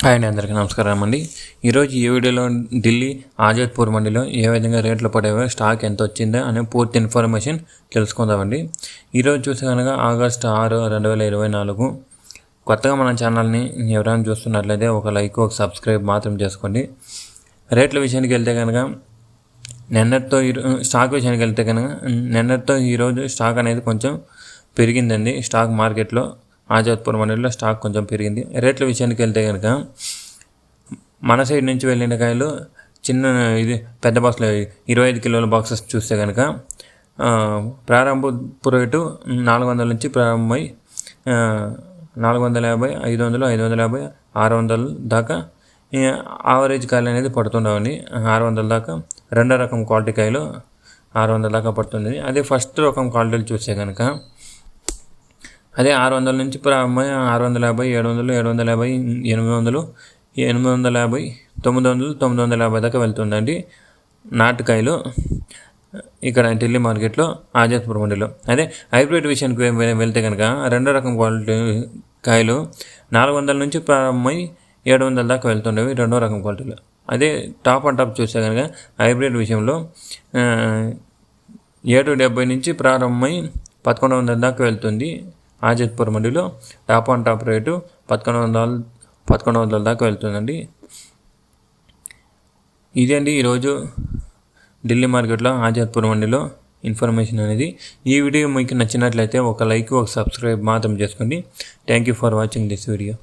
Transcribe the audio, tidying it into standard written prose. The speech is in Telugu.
హాయ్ అండి, అందరికీ నమస్కారం అండి. ఈరోజు ఈ వీడియోలో ఢిల్లీ ఆజాద్పూర్ మండీలో ఏ విధంగా రేట్లు పడేవో, స్టాక్ ఎంత వచ్చిందో అనే పూర్తి ఇన్ఫర్మేషన్ తెలుసుకుందామండి. ఈరోజు చూస్తే కనుక ఆగస్టు 6, 2024. కొత్తగా మన ఛానల్ని ఎవరైనా చూస్తున్నట్లయితే ఒక లైక్, ఒక సబ్స్క్రైబ్ మాత్రం చేసుకోండి. రేట్ల విషయానికి వెళ్తే కనుక స్టాక్ విషయానికి వెళ్తే కనుక నిన్నటితో ఈరోజు స్టాక్ అనేది కొంచెం పెరిగిందండి. స్టాక్ మార్కెట్లో ఆజాద్పూర్ మండీలో స్టాక్ కొంచెం పెరిగింది. రేట్ల విషయానికి వెళ్తే కనుక మన సైడ్ నుంచి వెళ్ళిన కాయలు పెద్ద బాక్స్లో 25 కిలోల బాక్సెస్ చూస్తే కనుక ప్రారంభపు రేటు 400 నుంచి ప్రారంభమై 450, 500, 550, 600 దాకా యావరేజ్ కాయలు అనేది పడుతుండవండి. 600 దాకా రెండో రకం క్వాలిటీ కాయలు 600 దాకా పడుతుంది. అదే ఫస్ట్ రకం క్వాలిటీలు చూస్తే కనుక అదే 600 నుంచి ప్రారంభమై 650, 700, 750, 800, 850, 900, 950 దాకా వెళ్తుందండి నాటుకాయలు ఇక్కడ ఢిల్లీ మార్కెట్లో ఆజాద్పూర్ మండీలో. అదే హైబ్రిడ్ విషయానికి వెళ్తే కనుక రెండో రకం క్వాలిటీ కాయలు 400 నుంచి ప్రారంభమై 700 దాకా వెళ్తుండేవి రెండో రకం క్వాలిటీలో. అదే టాప్ అండ్ టాప్ చూస్తే కనుక హైబ్రిడ్ విషయంలో 770 నుంచి ప్రారంభమై 1100 దాకా వెళ్తుంది. ఆజాద్పూర్ మండీలో టాప్ అండ్ టాప్ రేటు 1100 దాకా వెళ్తుందండి. ఇదే అండి ఈరోజు ఢిల్లీ మార్కెట్లో ఆజాద్పూర్ మండీలో ఇన్ఫర్మేషన్ అనేది. ఈ వీడియో మీకు నచ్చినట్లయితే ఒక లైక్, ఒక సబ్స్క్రైబ్ మాత్రం చేసుకోండి. Thank you for watching this video.